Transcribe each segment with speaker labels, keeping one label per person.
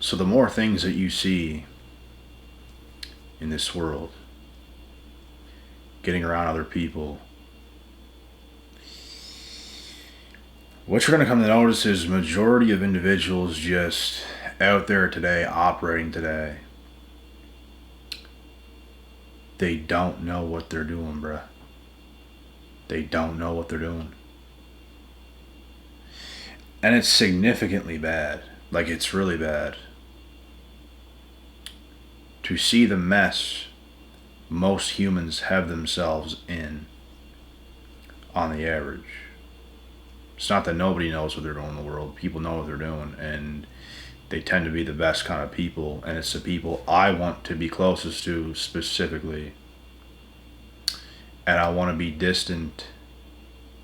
Speaker 1: So the more things that you see in this world, getting around other people, what you're going to come to notice is majority of individuals just out there today, operating today, they don't know what they're doing, bruh. They don't know what they're doing. And it's significantly bad. Like, it's really bad. To see the mess most humans have themselves in on the average. It's not that nobody knows what they're doing in the world. People know what they're doing, and they tend to be the best kind of people, and it's the people I want to be closest to specifically. And I want to be distant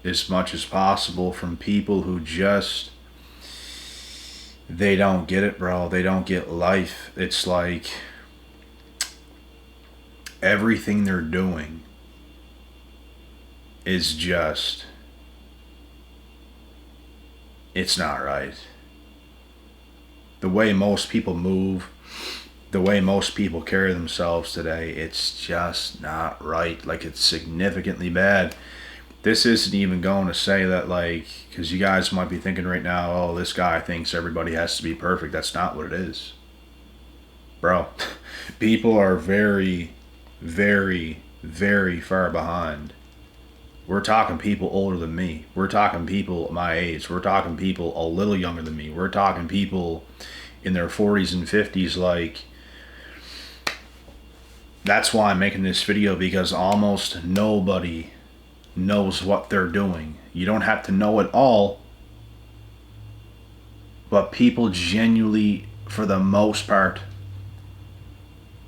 Speaker 1: as much as possible from people who just, they don't get it, bro. They don't get life. It's like everything they're doing is just, it's not right. The way most people move, the way most people carry themselves today, it's just not right. Like, it's significantly bad. This isn't even going to say that, like, because you guys might be thinking right now, oh, this guy thinks everybody has to be perfect. That's not what it is. Bro, people are very, very, very far behind. We're talking people older than me. We're talking people my age. We're talking people a little younger than me. We're talking people in their 40s and 50s. Like, that's why I'm making this video, because almost nobody knows what they're doing. You don't have to know it all, but people genuinely, for the most part,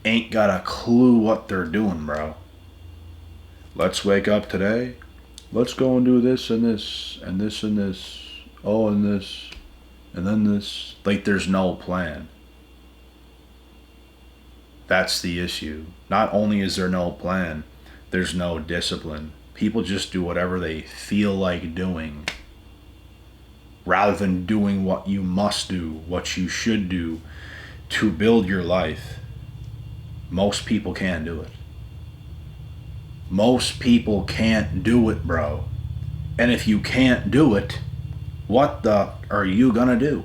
Speaker 1: ain't got a clue what they're doing, bro. Let's wake up today. Let's go and do this and this and this and this. Oh, and this and then this. Like, there's no plan. That's the issue. Not only is there no plan, there's no discipline. People just do whatever they feel like doing, rather than doing what you must do, what you should do to build your life. Most people can't do it. Most people can't do it, bro. And if you can't do it, what the are you gonna do?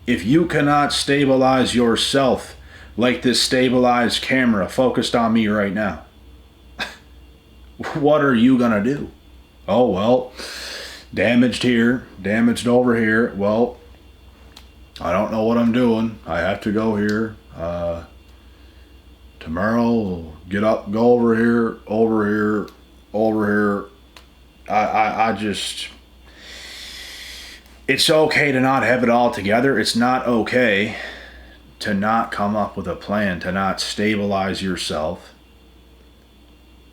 Speaker 1: If you cannot stabilize yourself like this stabilized camera focused on me right now, what are you gonna do? Oh, well, damaged here, damaged over here. Well, I don't know what I'm doing. I have to go here. Tomorrow, get up, go over here, over here, over here. I just, it's okay to not have it all together. It's not okay to not come up with a plan, to not stabilize yourself,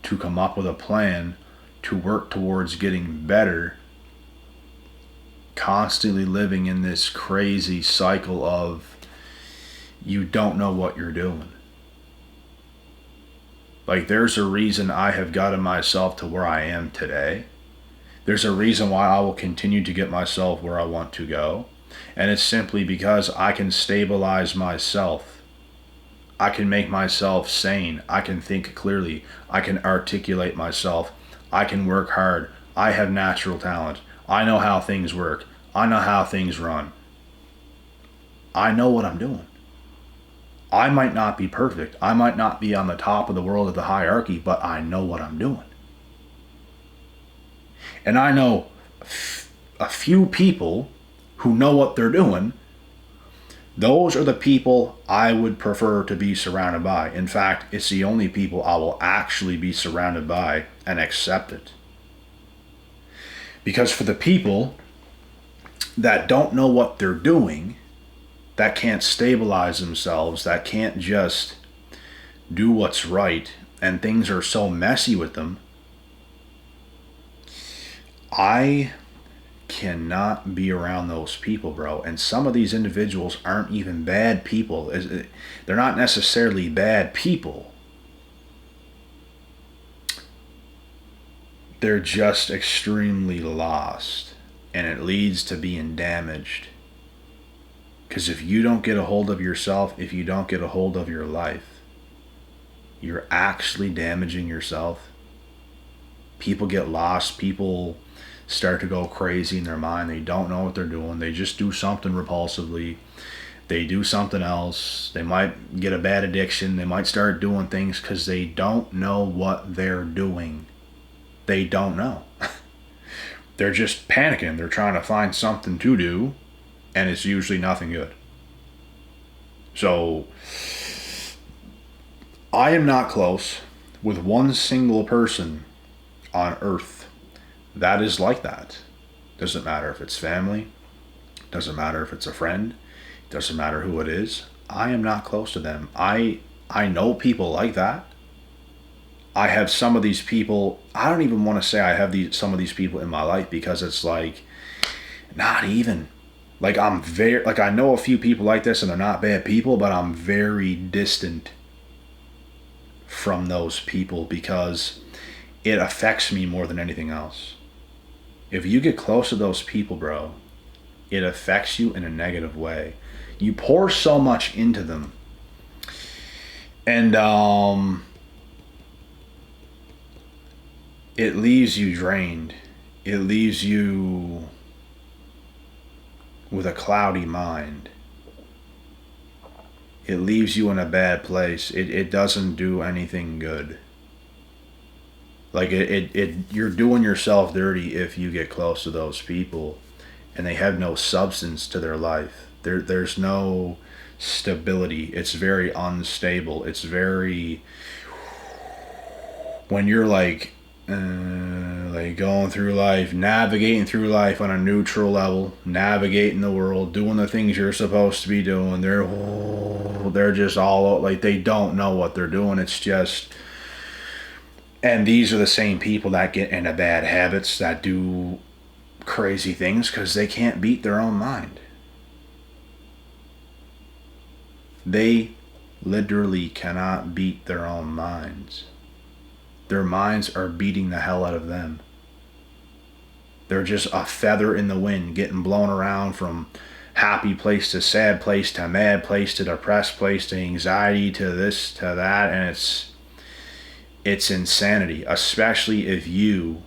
Speaker 1: to come up with a plan to work towards getting better, constantly living in this crazy cycle of you don't know what you're doing. Like, there's a reason I have gotten myself to where I am today. There's a reason why I will continue to get myself where I want to go. And it's simply because I can stabilize myself. I can make myself sane. I can think clearly. I can articulate myself. I can work hard. I have natural talent. I know how things work. I know how things run. I know what I'm doing. I might not be perfect. I might not be on the top of the world of the hierarchy, but I know what I'm doing. And I know a few people who know what they're doing. Those are the people I would prefer to be surrounded by. In fact, it's the only people I will actually be surrounded by and accept it. Because for the people that don't know what they're doing, that can't stabilize themselves, that can't just do what's right, and things are so messy with them, I cannot be around those people, bro. And some of these individuals aren't even bad people. They're not necessarily bad people. They're just extremely lost, and it leads to being damaged. Because if you don't get a hold of yourself, if you don't get a hold of your life, you're actually damaging yourself. People get lost. People start to go crazy in their mind. They don't know what they're doing. They just do something repulsively. They do something else. They might get a bad addiction. They might start doing things because they don't know what they're doing. They don't know. They're just panicking. They're trying to find something to do, and it's usually nothing good. So, I am not close with one single person on earth that is like that. Doesn't matter if it's family. Doesn't matter if it's a friend. Doesn't matter who it is. I am not close to them. I know people like that. I have some of these people. I don't even want to say I have some of these people in my life, because it's like, not even. Like, I know a few people like this, and they're not bad people, but I'm very distant from those people because it affects me more than anything else. If you get close to those people, bro, it affects you in a negative way. You pour so much into them. And it leaves you drained. It leaves you with a cloudy mind. It leaves you in a bad place. It doesn't do anything good. Like, you're doing yourself dirty if you get close to those people and they have no substance to their life. There's no stability. It's very unstable. It's very, when you're like going through life, navigating through life on a neutral level, navigating the world, doing the things you're supposed to be doing. They're just all like, they don't know what they're doing. It's just, and these are the same people that get into bad habits, that do crazy things because they can't beat their own mind. They literally cannot beat their own minds. Their minds are beating the hell out of them. They're just a feather in the wind, getting blown around from happy place to sad place to mad place to depressed place to anxiety to this to that, and it's insanity, especially if you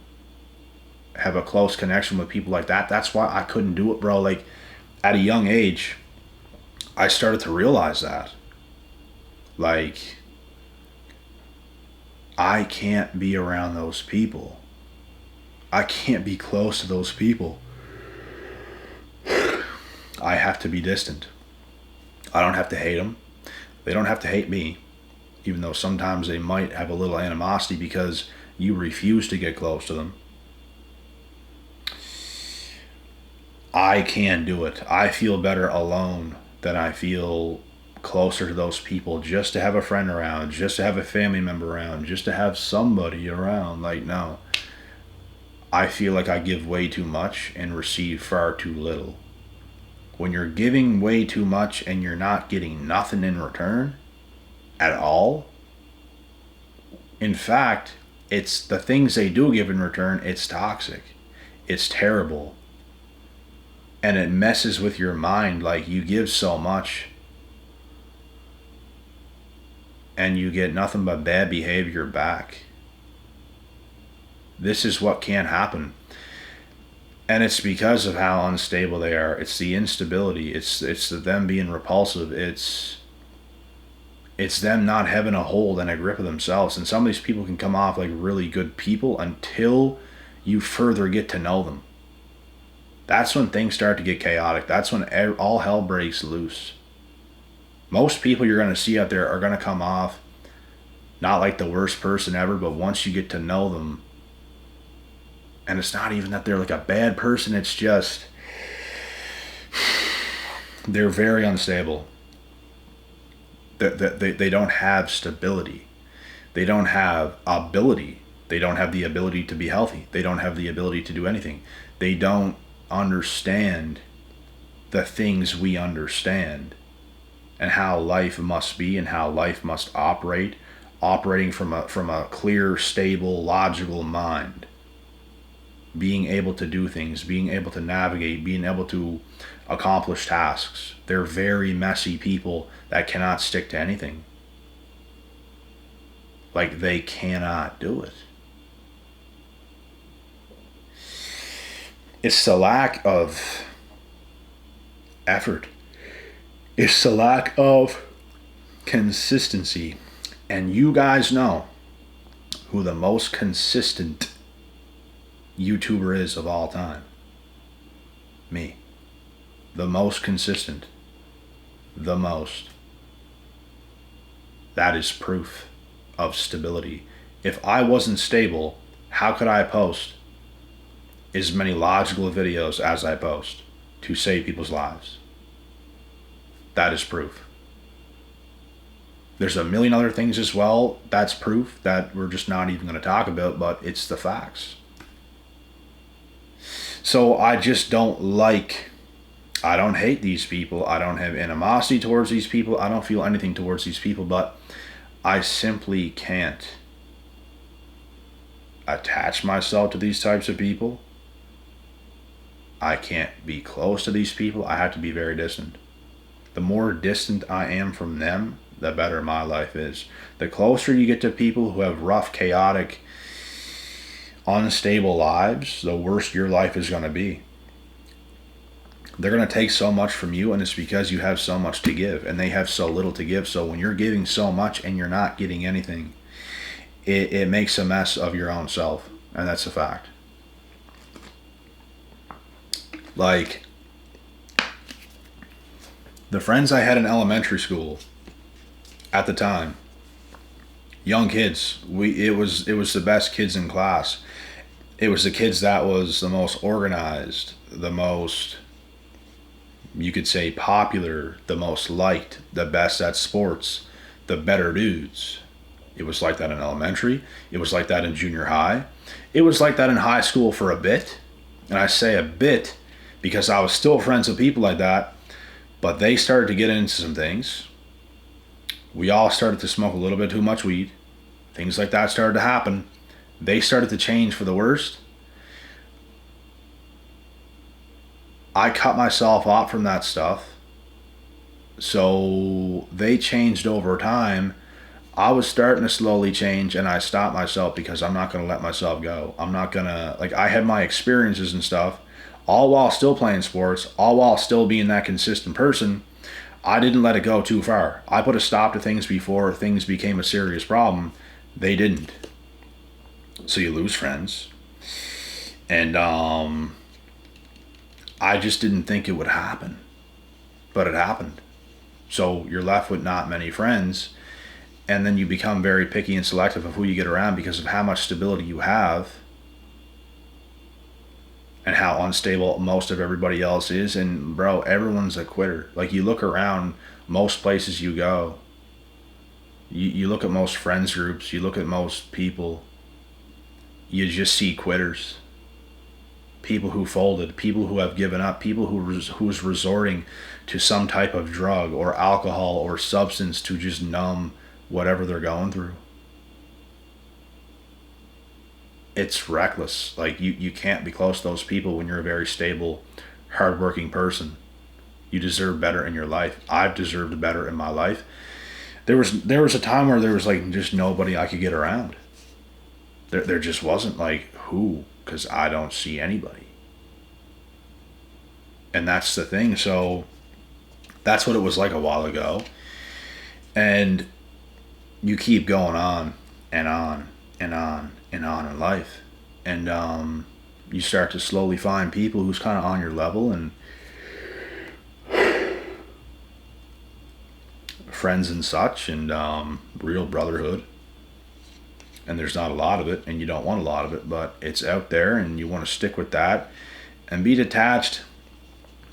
Speaker 1: have a close connection with people like that. That's why I couldn't do it, bro. Like, at a young age, I started to realize that. Like, I can't be around those people. I can't be close to those people. I have to be distant. I don't have to hate them. They don't have to hate me. Even though sometimes they might have a little animosity because you refuse to get close to them. I can do it. I feel better alone than I feel closer to those people, just to have a friend around, just to have a family member around, just to have somebody around. Like, no. I feel like I give way too much and receive far too little. When you're giving way too much and you're not getting nothing in return at all, in fact, it's the things they do give in return, it's toxic. It's terrible. And it messes with your mind. Like, you give so much and you get nothing but bad behavior back. This is what can happen. And it's because of how unstable they are. It's the instability. It's them being repulsive. It's them not having a hold and a grip of themselves. And some of these people can come off like really good people until you further get to know them. That's when things start to get chaotic. That's when all hell breaks loose. Most people you're going to see out there are going to come off not like the worst person ever, but once you get to know them, and it's not even that they're like a bad person, it's just they're very unstable. They don't have stability. They don't have ability. They don't have the ability to be healthy. They don't have the ability to do anything. They don't understand the things we understand and how life must be and how life must operate, operating from a clear, stable, logical mind. Being able to do things, being able to navigate, being able to accomplish tasks. They're very messy people that cannot stick to anything. Like, they cannot do it. It's the lack of effort. It's the lack of consistency. And you guys know who the most consistent YouTuber is of all time. Me. The most consistent. The most. That is proof of stability. If I wasn't stable, how could I post as many logical videos as I post to save people's lives? That is proof. There's a million other things as well that's proof that we're just not even going to talk about, but it's the facts. So I just don't I don't hate these people. I don't have animosity towards these people. I don't feel anything towards these people, but I simply can't attach myself to these types of people. I can't be close to these people. I have to be very distant. The more distant I am from them, the better my life is. The closer you get to people who have rough, chaotic, unstable lives, the worse your life is going to be. They're going to take so much from you, and it's because you have so much to give, and they have so little to give. So when you're giving so much and you're not getting anything, it makes a mess of your own self, and that's a fact. Like, the friends I had in elementary school at the time, young kids, it was the best kids in class. It was the kids that was the most organized, the most, you could say, popular, the most liked, the best at sports, the better dudes. It was like that in elementary. It was like that in junior high. It was like that in high school for a bit. And I say a bit because I was still friends with people like that, but they started to get into some things. We all started to smoke a little bit too much weed. Things like that started to happen. They started to change for the worst. I cut myself off from that stuff. So they changed over time. I was starting to slowly change, and I stopped myself because I'm not going to let myself go. I'm not going to, I had my experiences and stuff, all while still playing sports, all while still being that consistent person. I didn't let it go too far. I put a stop to things before things became a serious problem. They didn't. So you lose friends. And I just didn't think it would happen. But it happened. So you're left with not many friends. And then you become very picky and selective of who you get around because of how much stability you have and how unstable most of everybody else is. And bro, everyone's a quitter. Like, you look around most places you go, you look at most friends groups, you look at most people, you just see quitters. People who folded, people who have given up, people who's resorting to some type of drug or alcohol or substance to just numb whatever they're going through. It's reckless. Like, you can't be close to those people when you're a very stable, hardworking person. You deserve better in your life. I've deserved better in my life. There was a time where there was like just nobody I could get around. There just wasn't, like, who, because I don't see anybody. And that's the thing. So that's what it was like a while ago. And you keep going on and on and on and on in life, and you start to slowly find people who's kind of on your level, and friends and such, and real brotherhood. And there's not a lot of it, and you don't want a lot of it, but it's out there, and you want to stick with that and be detached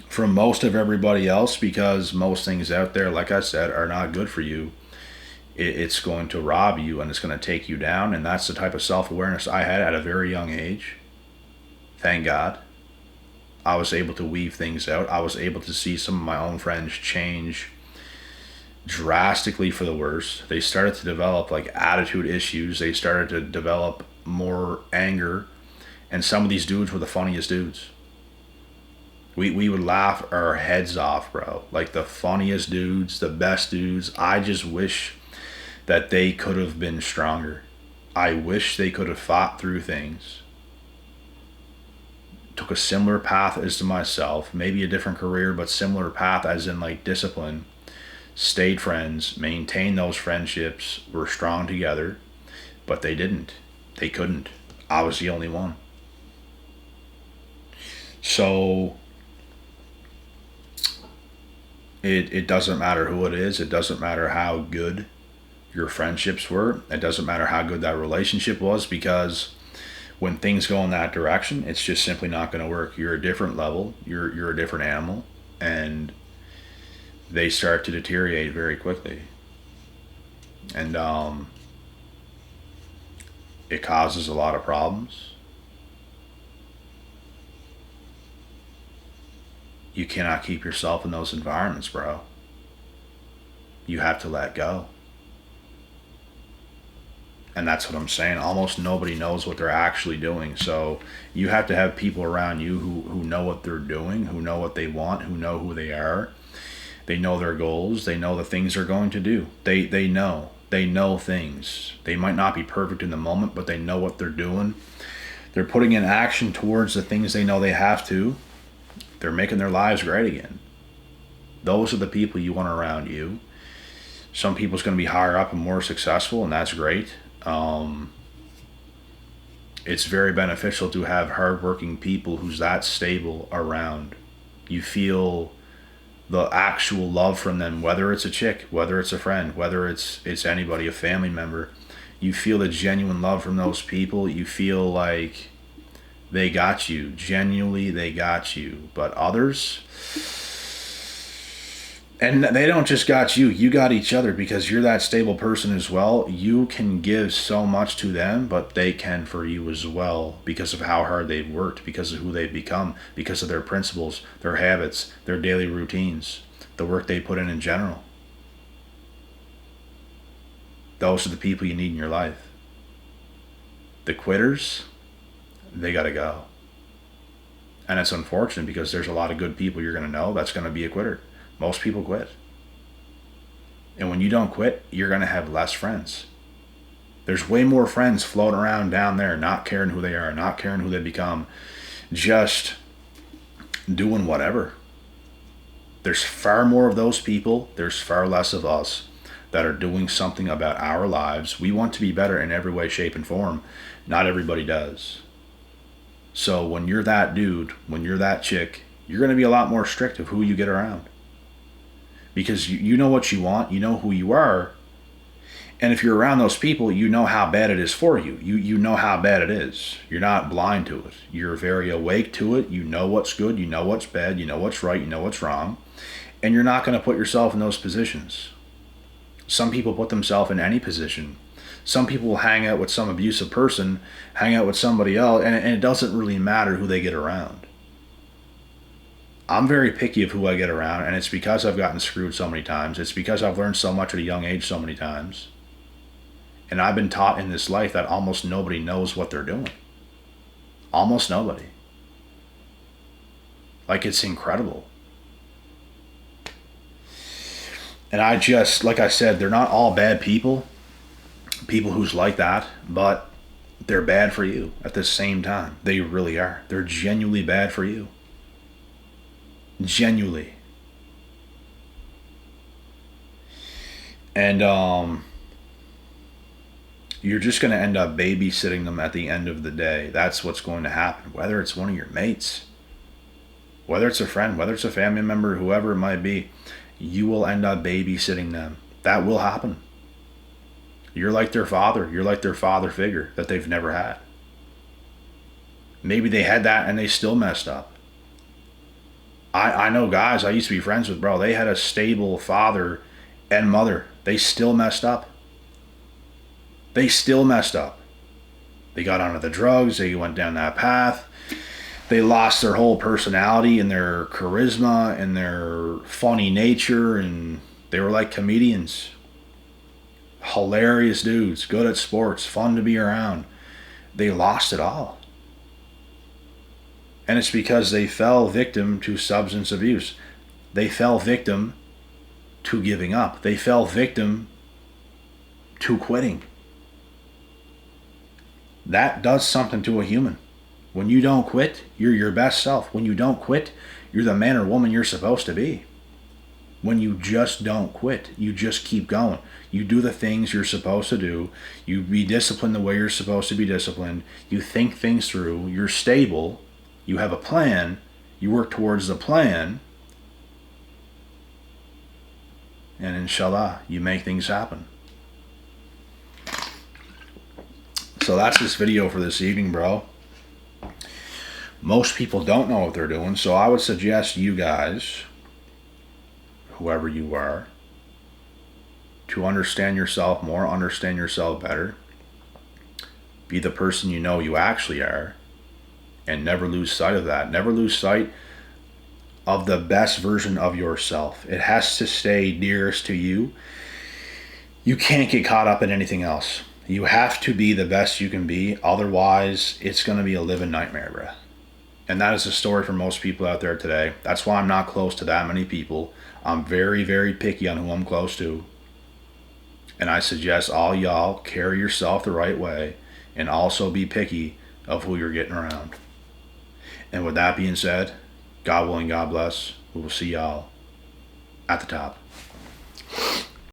Speaker 1: from most of everybody else, because most things out there, like I said, are not good for you. It's going to rob you, and it's going to take you down. And that's the type of self-awareness I had at a very young age. Thank God. I was able to weave things out. I was able to see some of my own friends change drastically for the worse. They started to develop like attitude issues. They started to develop more anger. And some of these dudes were the funniest dudes. We would laugh our heads off, bro. Like the funniest dudes, the best dudes. I just wish that they could have been stronger. I wish they could have fought through things. Took a similar path as to myself, maybe a different career, but similar path as in like discipline. Stayed friends, maintained those friendships, were strong together, but they didn't. They couldn't. I was the only one. So it doesn't matter who it is. It doesn't matter how good your friendships were. It doesn't matter how good that relationship was, because when things go in that direction, it's just simply not going to work. You're a different level. You're a different animal, and they start to deteriorate very quickly. And it causes a lot of problems. You cannot keep yourself in those environments, bro. You have to let go. And that's what I'm saying. Almost nobody knows what they're actually doing. So you have to have people around you who know what they're doing, who know what they want, who know who they are. They know their goals. They know the things they're going to do. They know. They know things. They might not be perfect in the moment, but they know what they're doing. They're putting in action towards the things they know they have to. They're making their lives great again. Those are the people you want around you. Some people's going to be higher up and more successful, and that's great. It's very beneficial to have hardworking people who's that stable around. You feel the actual love from them, whether it's a chick, whether it's a friend, whether it's anybody, a family member. You feel the genuine love from those people. You feel like they got you. Genuinely, they got you. But others, and they don't just got you. You got each other, because you're that stable person as well. You can give so much to them, but they can for you as well, because of how hard they've worked, because of who they've become, because of their principles, their habits, their daily routines, the work they put in general. Those are the people you need in your life. The quitters, they gotta go. And it's unfortunate, because there's a lot of good people you're gonna know that's gonna be a quitter. Most people quit. And when you don't quit, you're gonna have less friends. There's way more friends floating around down there, not caring who they are, not caring who they become, just doing whatever. There's far more of those people. There's far less of us that are doing something about our lives. We want to be better in every way, shape, and form. Not everybody does. So when you're that dude, when you're that chick, you're going to be a lot more strict of who you get around. Because you know what you want, you know who you are, and if you're around those people, you know how bad it is for you. You know how bad it is. You're not blind to it. You're very awake to it. You know what's good, you know what's bad, you know what's right, you know what's wrong, and you're not going to put yourself in those positions. Some people put themselves in any position. Some people will hang out with some abusive person, hang out with somebody else, and it doesn't really matter who they get around. I'm very picky of who I get around, and it's because I've gotten screwed so many times. It's because I've learned so much at a young age so many times. And I've been taught in this life that almost nobody knows what they're doing. Almost nobody. Like, it's incredible. And I just, like I said, they're not all bad people who's like that, but they're bad for you at the same time. They really are. They're genuinely bad for you. Genuinely. And you're just going to end up babysitting them at the end of the day. That's what's going to happen. Whether it's one of your mates, whether it's a friend, whether it's a family member, whoever it might be, you will end up babysitting them. That will happen. You're like their father. You're like their father figure that they've never had. Maybe they had that and they still messed up. I know guys I used to be friends with, bro. They had a stable father and mother. They still messed up. They still messed up. They got onto the drugs. They went down that path. They lost their whole personality and their charisma and their funny nature, and they were like comedians. Hilarious dudes, good at sports, fun to be around. They lost it all. And it's because they fell victim to substance abuse. They fell victim to giving up. They fell victim to quitting. That does something to a human. When you don't quit, you're your best self. When you don't quit, you're the man or woman you're supposed to be. When you just don't quit, you just keep going. You do the things you're supposed to do. You be disciplined the way you're supposed to be disciplined. You think things through. You're stable. You have a plan. You work towards the plan. And inshallah, you make things happen. So that's this video for this evening, bro. Most people don't know what they're doing, so I would suggest you guys, whoever you are, to understand yourself more, understand yourself better, be the person you know you actually are, and never lose sight of that. Never lose sight of the best version of yourself. It has to stay dearest to you. You can't get caught up in anything else. You have to be the best you can be. Otherwise, it's going to be a living nightmare, bro. And that is the story for most people out there today. That's why I'm not close to that many people. I'm very, very picky on who I'm close to. And I suggest all y'all carry yourself the right way and also be picky of who you're getting around. And with that being said, God willing, God bless. We will see y'all at the top.